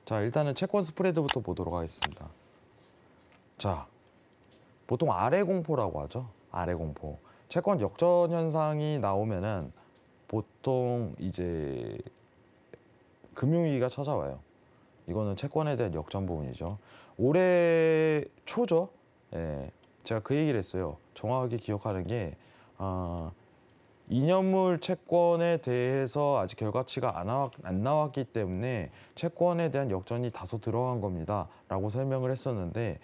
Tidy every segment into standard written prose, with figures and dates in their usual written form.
자, 일단은 채권 스프레드부터 보도록 하겠습니다. 자, 보통 아래 공포라고 하죠. 아래 공포. 채권 역전 현상이 나오면은 보통 이제 금융위기가 찾아와요. 이거는 채권에 대한 역전 부분이죠. 올해 초죠. 예, 제가 그 얘기를 했어요. 정확하게 기억하는 게 2년물 채권에 대해서 아직 결과치가 안 나왔기 때문에 채권에 대한 역전이 다소 들어간 겁니다 라고 설명을 했었는데,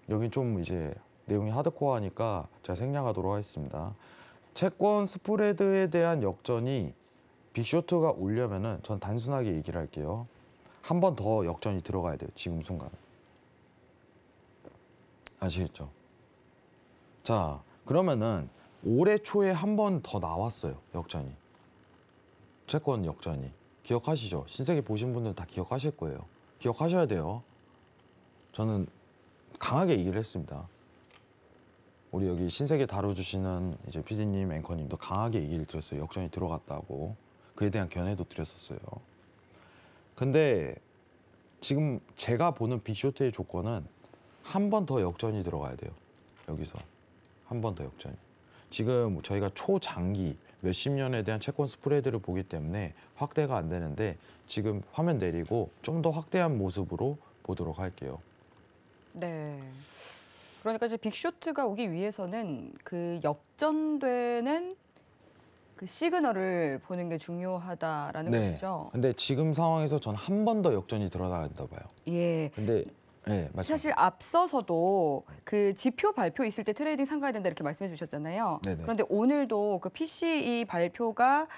여기 좀 이제 내용이 하드코어하니까 제가 생략하도록 하겠습니다. 채권 스프레드에 대한 역전이 빅쇼트가 오려면은 전 단순하게 얘기를 할게요. 한 번 더 역전이 들어가야 돼요. 지금 순간. 아시겠죠? 자, 그러면은 올해 초에 한 번 더 나왔어요. 역전이. 채권 역전이. 기억하시죠? 신세계 보신 분들 다 기억하실 거예요. 기억하셔야 돼요. 저는 강하게 얘기를 했습니다. 우리 여기 신세계 다뤄주시는 이제 PD님, 앵커님도 강하게 얘기를 드렸어요. 역전이 들어갔다고. 그에 대한 견해도 드렸었어요. 근데 지금 제가 보는 빅쇼트의 조건은 한 번 더 역전이 들어가야 돼요. 여기서 한 번 더 역전이. 지금 저희가 초장기 몇십 년에 대한 채권 스프레드를 보기 때문에 확대가 안 되는데, 지금 화면 내리고 좀 더 확대한 모습으로 보도록 할게요. 네. 그러니까 이제 빅쇼트가 오기 위해서는 그 역전되는 그 시그널을 보는 게 중요하다라는 거죠. 근데 지금 상황에서 전 한 번 더 역전이 들어간다 봐요. 예. 근데 맞습니다. 사실 앞서서도 그 지표 발표 있을 때 트레이딩 삼가야 된다 이렇게 말씀해 주셨잖아요. 네네. 그런데 오늘도 그 PCE 발표가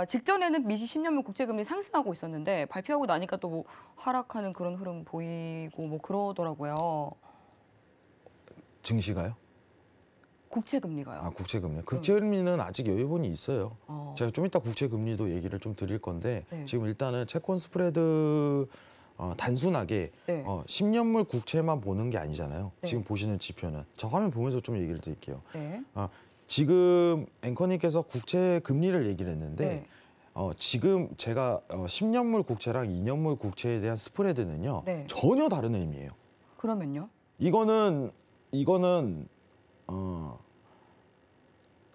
직전에는 미시 10년물 국채금리 상승하고 있었는데 발표하고 나니까 또 뭐 하락하는 그런 흐름 보이고 뭐 그러더라고요. 증시가요? 국채금리가요. 아, 국채금리. 국채금리는 아직 여유분이 있어요. 제가 좀 이따 국채금리도 얘기를 좀 드릴 건데, 네. 지금 일단은 채권 스프레드 단순하게 네. 10년물 국채만 보는 게 아니잖아요. 네. 지금 보시는 지표는. 저 화면 보면서 좀 얘기를 드릴게요. 네. 지금 앵커님께서 국채 금리를 얘기를 했는데, 네. 지금 제가 10년물 국채랑 2년물 국채에 대한 스프레드는요, 네. 전혀 다른 의미예요. 그러면요? 이거는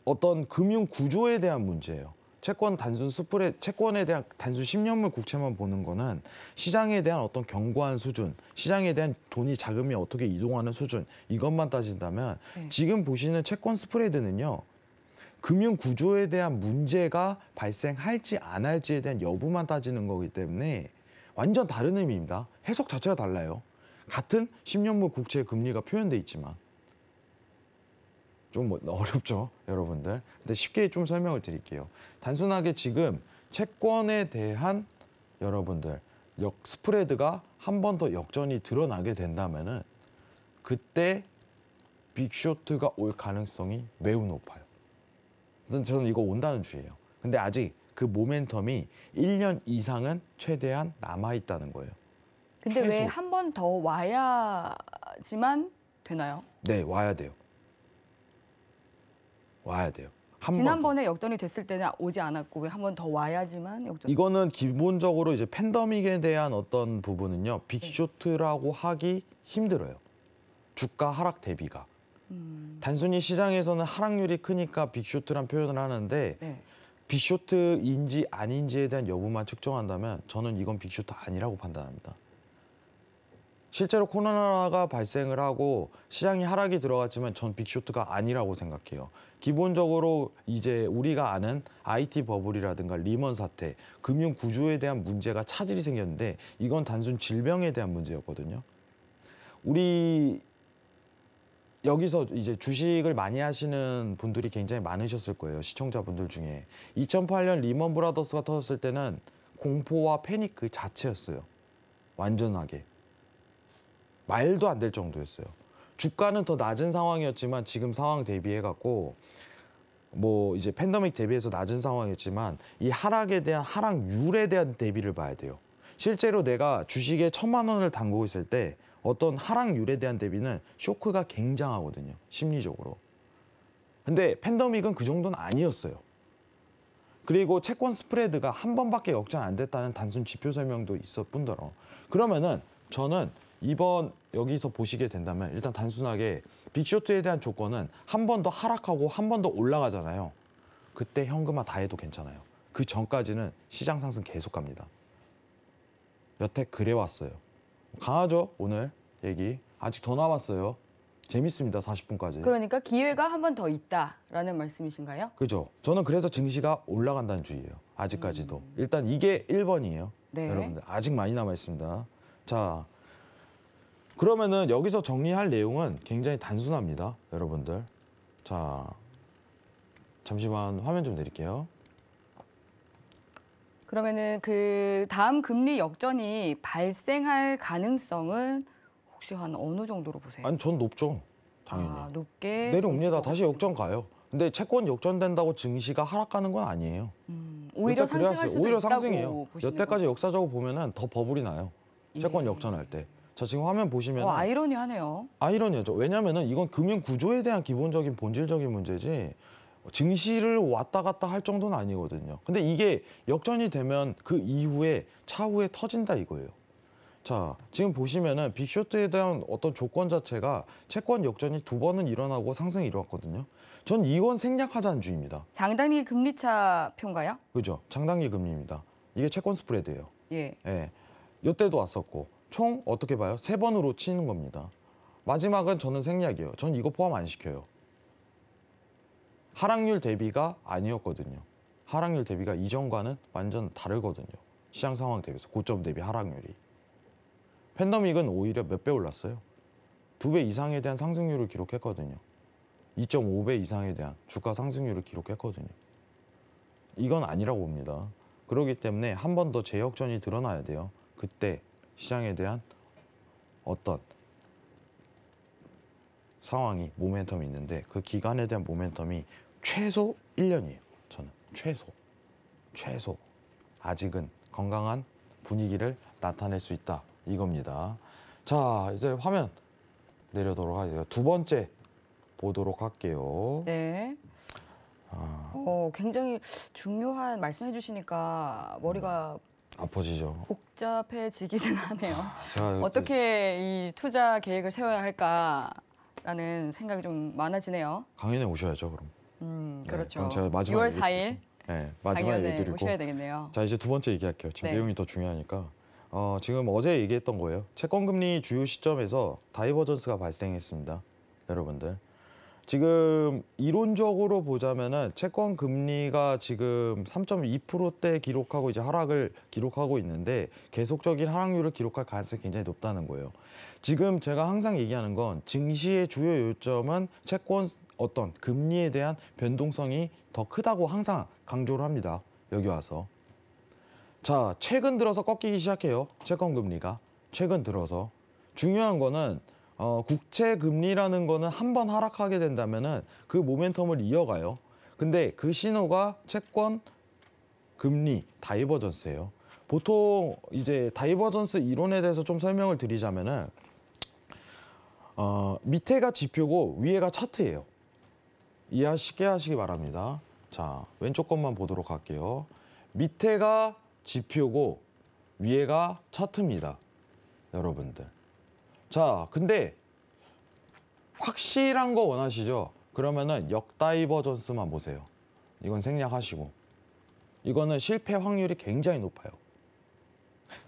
어떤 금융 구조에 대한 문제예요. 채권에 대한 단순 10년물 국채만 보는 거는 시장에 대한 어떤 견고한 수준, 시장에 대한 돈이 자금이 어떻게 이동하는 수준, 이것만 따진다면 지금 보시는 채권 스프레드는요, 금융 구조에 대한 문제가 발생할지 안 할지에 대한 여부만 따지는 거기 때문에 완전 다른 의미입니다. 해석 자체가 달라요. 같은 10년물 국채 금리가 표현돼 있지만. 좀 어렵죠, 여러분들. 근데 쉽게 좀 설명을 드릴게요. 단순하게 지금 채권에 대한 여러분들 스프레드가 한 번 더 역전이 드러나게 된다면은 그때 빅쇼트가 올 가능성이 매우 높아요. 저는 이거 온다는 주의예요. 근데 아직 그 모멘텀이 1년 이상은 최대한 남아있다는 거예요. 근데 최소. 왜 한 번 더 와야지만 되나요? 네, 와야 돼요. 와야 돼요. 지난번에 역전이 됐을 때는 오지 않았고 왜 한 번 더 와야지만 역전? 이거는 기본적으로 이제 팬데믹에 대한 어떤 부분은요, 빅쇼트라고 하기 힘들어요. 주가 하락 대비가. 단순히 시장에서는 하락률이 크니까 빅쇼트란 표현을 하는데, 네. 빅쇼트인지 아닌지에 대한 여부만 측정한다면 저는 이건 빅쇼트 아니라고 판단합니다. 실제로 코로나가 발생을 하고 시장이 하락이 들어갔지만 전 빅쇼트가 아니라고 생각해요. 기본적으로 이제 우리가 아는 IT 버블이라든가 리먼 사태, 금융 구조에 대한 문제가 차질이 생겼는데, 이건 단순 질병에 대한 문제였거든요. 우리 여기서 이제 주식을 많이 하시는 분들이 굉장히 많으셨을 거예요. 시청자분들 중에. 2008년 리먼 브라더스가 터졌을 때는 공포와 패닉 그 자체였어요. 완전하게. 말도 안 될 정도였어요. 주가는 더 낮은 상황이었지만 지금 상황 대비해 갖고 뭐 이제 팬데믹 대비해서 낮은 상황이었지만 이 하락에 대한 하락률에 대한 대비를 봐야 돼요. 실제로 내가 주식에 1,000만 원을 담그고 있을 때 어떤 하락률에 대한 대비는 쇼크가 굉장하거든요. 심리적으로. 근데 팬데믹은 그 정도는 아니었어요. 그리고 채권 스프레드가 한 번밖에 역전 안 됐다는 단순 지표 설명도 있을 뿐더러. 그러면은 저는 이번 여기서 보시게 된다면 일단 단순하게 빅쇼트에 대한 조건은 한 번 더 하락하고 한 번 더 올라가잖아요. 그때 현금화 다 해도 괜찮아요. 그 전까지는 시장 상승 계속 갑니다. 여태 그래 왔어요. 강하죠? 오늘 얘기. 아직 더 남았어요. 재밌습니다. 40분까지. 그러니까 기회가 한 번 더 있다라는 말씀이신가요? 그죠? 저는 그래서 증시가 올라간다는 주의예요. 아직까지도. 일단 이게 1번이에요. 네. 여러분들 아직 많이 남아 있습니다. 자, 그러면은 여기서 정리할 내용은 굉장히 단순합니다. 여러분들. 자, 잠시만 화면 좀 내릴게요. 그러면은 그 다음 금리 역전이 발생할 가능성은 혹시 한 어느 정도로 보세요? 아니, 전 높죠. 당연히. 높게 내려옵니다. 다시 보시고 역전 가요. 근데 채권 역전된다고 증시가 하락가는 건 아니에요. 오히려 그때 상승할 그래왔어요. 수도 오히려 있다고 상승이에요. 보시는 여태까지 역사적으로 보면은 더 버블이 나요. 채권 예. 역전할 때. 자, 지금 화면 보시면 아이러니하네요. 아이러니하죠. 왜냐면은 이건 금융 구조에 대한 기본적인 본질적인 문제지 증시를 왔다 갔다 할 정도는 아니거든요. 근데 이게 역전이 되면 그 이후에 차후에 터진다 이거예요. 자, 지금 보시면은 빅쇼트에 대한 어떤 조건 자체가 채권 역전이 2번은 일어나고 상승이 일어났거든요. 전 이건 생략하자는 주의입니다. 장단기 금리차 표인가요? 그죠? 장단기 금리입니다. 이게 채권 스프레드예요. 예. 예. 이때도 왔었고 총 어떻게 봐요? 3번으로 치는 겁니다. 마지막은 저는 생략이에요. 전 이거 포함 안 시켜요. 하락률 대비가 아니었거든요. 하락률 대비가 이전과는 완전 다르거든요. 시장 상황 대비해서 고점 대비 하락률이. 팬데믹은 오히려 몇 배 올랐어요. 2배 이상에 대한 상승률을 기록했거든요. 2.5배 이상에 대한 주가 상승률을 기록했거든요. 이건 아니라고 봅니다. 그렇기 때문에 한 번 더 재역전이 드러나야 돼요. 그때 시장에 대한 어떤 상황이 모멘텀이 있는데 그 기간에 대한 모멘텀이 최소 1년이에요. 저는 최소 아직은 건강한 분위기를 나타낼 수 있다 이겁니다. 자, 이제 화면 내려도록 하죠. 두 번째 보도록 할게요. 네. 굉장히 중요한 말씀해 주시니까 머리가 아파지죠. 복잡해지기는 하네요. 제가 어떻게 이 투자 계획을 세워야 할까라는 생각이 좀 많아지네요. 강연에 오셔야죠, 그럼. 그렇죠. 그럼 제가 마지막에 6월 4일 네, 마지막에 얘기 강연에 드리고. 오셔야 되겠네요. 자, 이제 두 번째 얘기할게요. 지금 네. 내용이 더 중요하니까. 지금 어제 얘기했던 거예요. 채권금리 주요 시점에서 다이버전스가 발생했습니다. 여러분들. 지금 이론적으로 보자면은 채권 금리가 지금 3.2%대 기록하고 이제 하락을 기록하고 있는데 계속적인 하락률을 기록할 가능성이 굉장히 높다는 거예요. 지금 제가 항상 얘기하는 건 증시의 주요 요점은 채권 어떤 금리에 대한 변동성이 더 크다고 항상 강조를 합니다. 여기 와서. 자, 최근 들어서 꺾이기 시작해요. 채권 금리가. 최근 들어서. 중요한 거는 국채 금리라는 거는 한 번 하락하게 된다면은 그 모멘텀을 이어가요. 근데 그 신호가 채권 금리 다이버전스예요. 보통 이제 다이버전스 이론에 대해서 좀 설명을 드리자면은 밑에가 지표고 위에가 차트예요. 이해 쉽게 하시기 바랍니다. 자, 왼쪽 것만 보도록 할게요. 밑에가 지표고 위에가 차트입니다. 여러분들. 자, 근데 확실한 거 원하시죠? 그러면은 역다이버전스만 보세요. 이건 생략하시고. 이거는 실패 확률이 굉장히 높아요.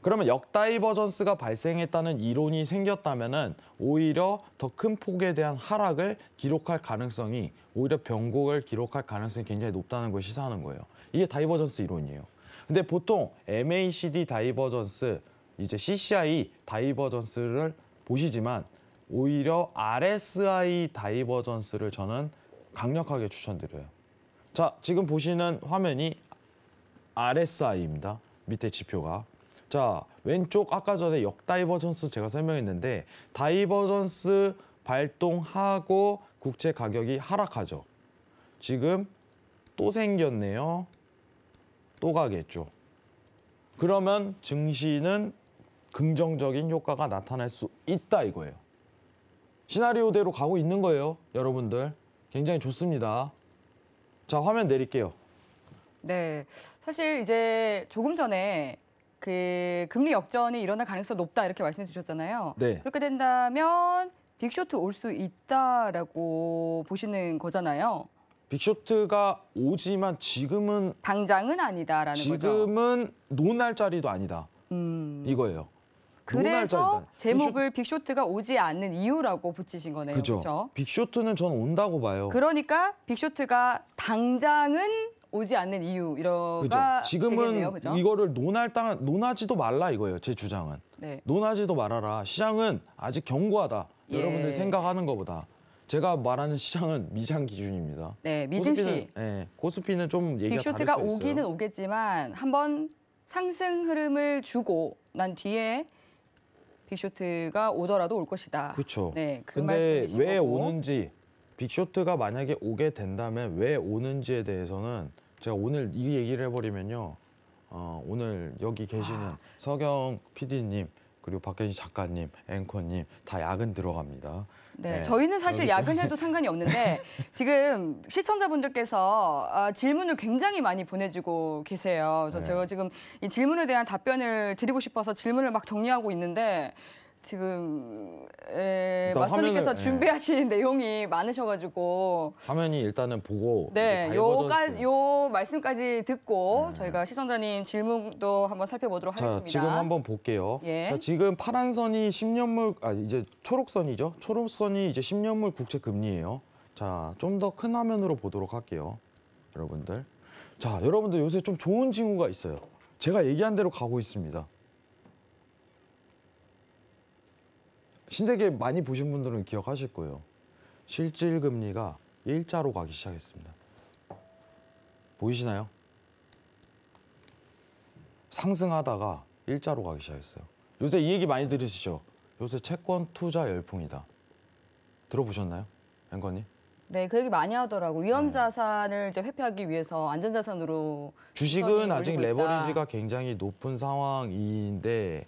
그러면 역다이버전스가 발생했다는 이론이 생겼다면은 오히려 더 큰 폭에 대한 하락을 기록할 가능성이 오히려 변곡을 기록할 가능성이 굉장히 높다는 걸 시사하는 거예요. 이게 다이버전스 이론이에요. 근데 보통 MACD 다이버전스, 이제 CCI 다이버전스를 보시지만 오히려 RSI 다이버전스를 저는 강력하게 추천드려요. 자, 지금 보시는 화면이 RSI입니다. 밑에 지표가. 자, 왼쪽 아까 전에 역다이버전스 제가 설명했는데 다이버전스 발동하고 국채 가격이 하락하죠. 지금 또 생겼네요. 또 가겠죠. 그러면 증시는 긍정적인 효과가 나타날 수 있다 이거예요. 시나리오대로 가고 있는 거예요. 여러분들. 굉장히 좋습니다. 자, 화면 내릴게요. 네, 사실 이제 조금 전에 그 금리 역전이 일어날 가능성이 높다 이렇게 말씀해 주셨잖아요. 네. 그렇게 된다면 빅쇼트 올 수 있다라고 보시는 거잖아요. 빅쇼트가 오지만 지금은 당장은 아니다라는 거죠. 지금은 논할 자리도 아니다. 이거예요. 논할 그래서 자리다. 제목을 빅쇼트가 오지 않는 이유라고 붙이신 거네요. 그죠. 그렇죠? 빅쇼트는 저는 온다고 봐요. 그러니까 빅쇼트가 당장은 오지 않는 이유 그죠. 이러가 지금은 되겠네요. 그죠? 이거를 논하지도 말라 이거예요. 제 주장은. 네. 논하지도 말아라. 시장은 아직 견고하다. 예. 여러분들이 생각하는 것보다. 제가 말하는 시장은 미장 기준입니다. 네, 미진 씨. 코스피는 좀 얘기가 다를 빅쇼트가 수 있어요. 오기는 오겠지만 한번 상승 흐름을 주고 난 뒤에 빅쇼트가 오더라도 올 것이다. 그렇죠. 네, 그 근데 말씀이신 왜 거고. 오는지 빅쇼트가 만약에 오게 된다면 왜 오는지에 대해서는 제가 오늘 이 얘기를 해버리면요. 오늘 여기 계시는 서경 PD님 그리고 박현희 작가님, 앵커님 다 야근 들어갑니다. 네, 네, 저희는 사실 그렇기 야근해도 상관이 없는데 지금 시청자분들께서 질문을 굉장히 많이 보내주고 계세요. 그래서 네. 제가 지금 이 질문에 대한 답변을 드리고 싶어서 질문을 막 정리하고 있는데 지금 일단 마스터님께서 화면을, 준비하신 내용이 많으셔가지고 화면이 일단은 보고 네, 이제 요 말씀까지 듣고 저희가 시청자님 질문도 한번 살펴보도록 자, 하겠습니다. 지금 한번 볼게요. 예. 자, 지금 파란 선이 10년물, 이제 초록선이죠. 초록선이 이제 10년물 국채 금리예요. 자, 좀 더 큰 화면으로 보도록 할게요. 여러분들. 자, 여러분들 요새 좀 좋은 징후가 있어요. 제가 얘기한 대로 가고 있습니다. 신세계 많이 보신 분들은 기억하실 거예요. 실질 금리가 일자로 가기 시작했습니다. 보이시나요? 상승하다가 일자로 가기 시작했어요. 요새 이 얘기 많이 들으시죠? 요새 채권 투자 열풍이다. 들어보셨나요? 앵커님? 네, 그 얘기 많이 하더라고. 위험 자산을 이제 회피하기 위해서 안전 자산으로 주식은 시선이 아직 몰리고 있다. 레버리지가 굉장히 높은 상황인데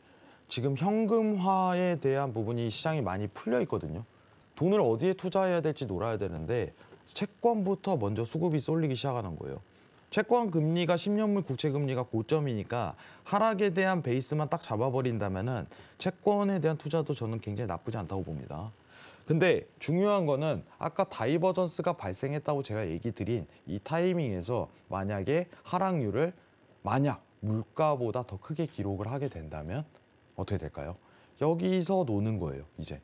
지금 현금화에 대한 부분이 시장이 많이 풀려 있거든요. 돈을 어디에 투자해야 될지 놀아야 되는데 채권부터 먼저 수급이 쏠리기 시작하는 거예요. 채권 금리가 10년물 국채 금리가 고점이니까 하락에 대한 베이스만 딱 잡아버린다면은 채권에 대한 투자도 저는 굉장히 나쁘지 않다고 봅니다. 근데 중요한 거는 아까 다이버전스가 발생했다고 제가 얘기 드린 이 타이밍에서 만약에 하락률을 만약 물가보다 더 크게 기록을 하게 된다면 어떻게 될까요? 여기서 노는 거예요, 이제.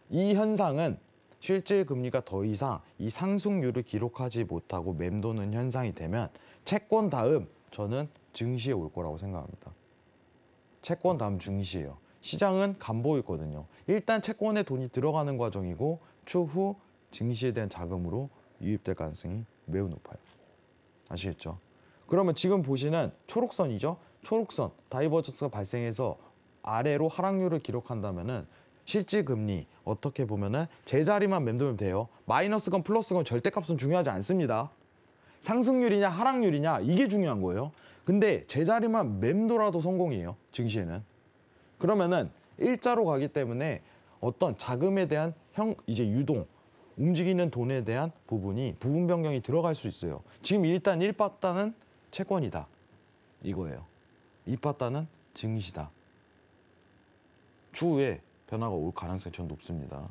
이 현상은 실질 금리가 더 이상 이 상승률을 기록하지 못하고 맴도는 현상이 되면 채권 다음 저는 증시에 올 거라고 생각합니다. 채권 다음 증시예요. 시장은 간보였거든요. 일단 채권에 돈이 들어가는 과정이고 추후 증시에 대한 자금으로 유입될 가능성이 매우 높아요. 아시겠죠? 그러면 지금 보시는 초록선이죠? 초록선, 다이버전스가 발생해서 아래로 하락률을 기록한다면은 실질 금리 어떻게 보면은 제자리만 맴돌면 돼요. 마이너스건 플러스건 절대값은 중요하지 않습니다. 상승률이냐 하락률이냐 이게 중요한 거예요. 근데 제자리만 맴돌아도 성공이에요. 증시에는. 그러면은 일자로 가기 때문에 어떤 자금에 대한 이제 유동, 움직이는 돈에 대한 부분 변경이 들어갈 수 있어요. 지금 일단 1파단은 채권이다. 이거예요. 2파단은 증시다. 추후에 변화가 올 가능성이 전 높습니다.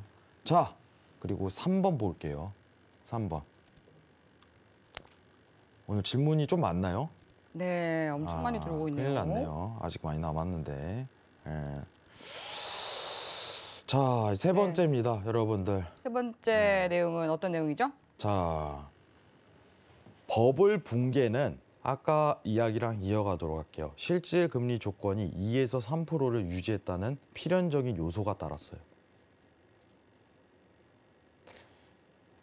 자, 그리고 3번 볼게요. 3번. 오늘 질문이 좀 많나요? 네, 엄청 많이 들어오고 있네요. 큰일 났네요. 아직 많이 남았는데. 예. 자, 세 번째입니다, 여러분들. 세 번째 내용은 어떤 내용이죠? 자, 버블 붕괴는 아까 이야기랑 이어가도록 할게요. 실질 금리 조건이 2에서 3%를 유지했다는 필연적인 요소가 따랐어요.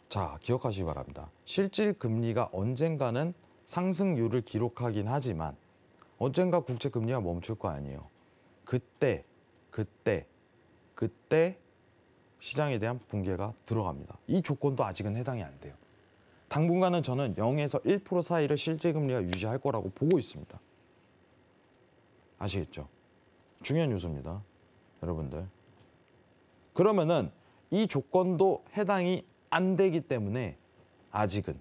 자, 기억하시기 바랍니다. 실질 금리가 언젠가는 상승률을 기록하긴 하지만 언젠가 국채 금리가 멈출 거 아니에요. 그때 시장에 대한 붕괴가 들어갑니다. 이 조건도 아직은 해당이 안 돼요. 당분간은 저는 0에서 1% 사이를 실질 금리가 유지할 거라고 보고 있습니다. 아시겠죠? 중요한 요소입니다. 여러분들. 그러면은 이 조건도 해당이 안 되기 때문에 아직은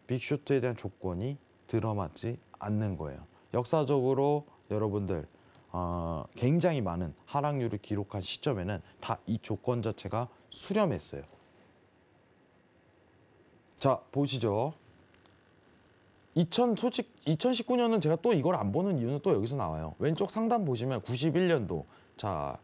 빅쇼트에 대한 조건이 들어맞지 않는 거예요. 역사적으로 여러분들 굉장히 많은 하락률을 기록한 시점에는 다 이 조건 자체가 수렴했어요. 자, 보시죠. 2019년은 제가 또 이걸 안 보는 이유는 또 여기서 나와요. 왼쪽 상단 보시면 91년도, 자,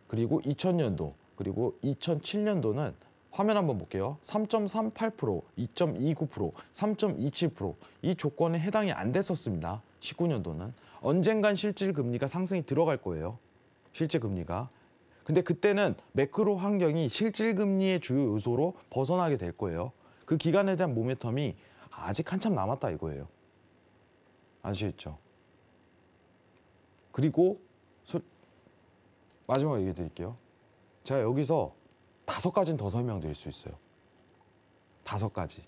그리고 2000년도, 그리고 2007년도는 화면 한번 볼게요. 3.38%, 2.29%, 3.27%. 이 조건에 해당이 안 됐었습니다. 19년도는. 언젠간 실질 금리가 상승이 들어갈 거예요. 실질 금리가. 근데 그때는 매크로 환경이 실질 금리의 주요 요소로 벗어나게 될 거예요. 그 기간에 대한 모멘텀이 아직 한참 남았다 이거예요. 아시겠죠? 그리고 마지막으로 얘기해 드릴게요. 제가 여기서 5가지는 더 설명드릴 수 있어요. 5가지.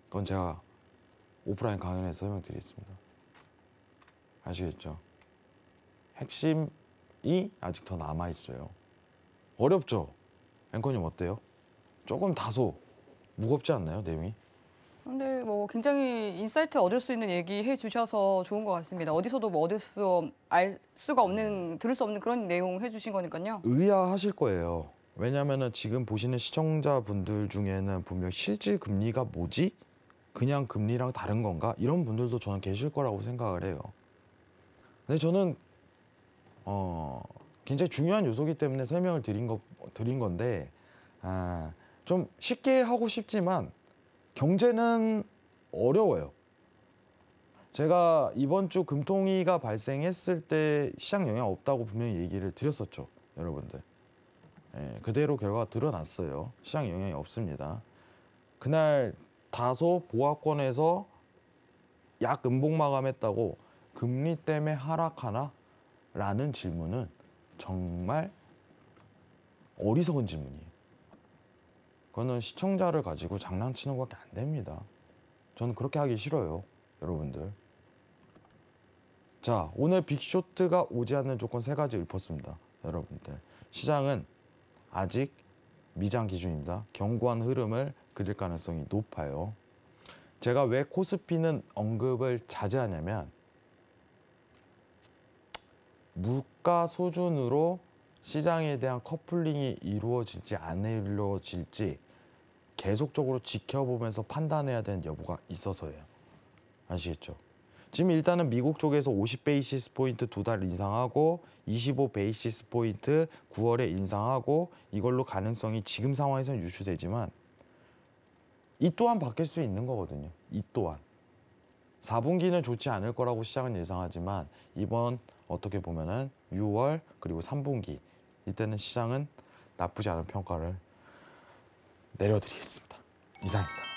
그건 제가 오프라인 강연에서 설명드리겠습니다. 아시겠죠? 핵심이 아직 더 남아있어요. 어렵죠? 앵커님 어때요? 조금 다소 무겁지 않나요, 내용이? 근데 뭐 굉장히 인사이트 얻을 수 있는 얘기 해주셔서 좋은 것 같습니다. 어디서도 뭐 알 수가 없는, 들을 수 없는 그런 내용 해주신 거니까요. 의아하실 거예요. 왜냐면은 지금 보시는 시청자분들 중에는 분명 실질 금리가 뭐지? 그냥 금리랑 다른 건가? 이런 분들도 저는 계실 거라고 생각을 해요. 근데 저는 굉장히 중요한 요소이기 때문에 설명을 드린 건데 좀 쉽게 하고 싶지만 경제는 어려워요. 제가 이번 주 금통위가 발생했을 때 시장 영향 없다고 분명히 얘기를 드렸었죠, 여러분들. 예, 그대로 결과가 드러났어요. 시장 영향이 없습니다. 그날 다소 보합권에서 약 음봉 마감했다고 금리 때문에 하락하나? 라는 질문은 정말 어리석은 질문이에요. 그거는 시청자를 가지고 장난치는 것밖에 안 됩니다. 저는 그렇게 하기 싫어요, 여러분들. 자, 오늘 빅쇼트가 오지 않는 조건 3가지 읊었습니다, 여러분들. 시장은 아직 미장 기준입니다. 견고한 흐름을 그릴 가능성이 높아요. 제가 왜 코스피는 언급을 자제하냐면 물가 수준으로 시장에 대한 커플링이 이루어질지 안 이루어질지 계속적으로 지켜보면서 판단해야 되는 여부가 있어서예요. 아시겠죠? 지금 일단은 미국 쪽에서 50 베이시스 포인트 2달 인상하고 25 베이시스 포인트 9월에 인상하고 이걸로 가능성이 지금 상황에서는 유추되지만 이 또한 바뀔 수 있는 거거든요. 이 또한. 4분기는 좋지 않을 거라고 시장은 예상하지만 이번 어떻게 보면은 6월 그리고 3분기 이때는 시장은 나쁘지 않은 평가를 내려드리겠습니다. 이상입니다.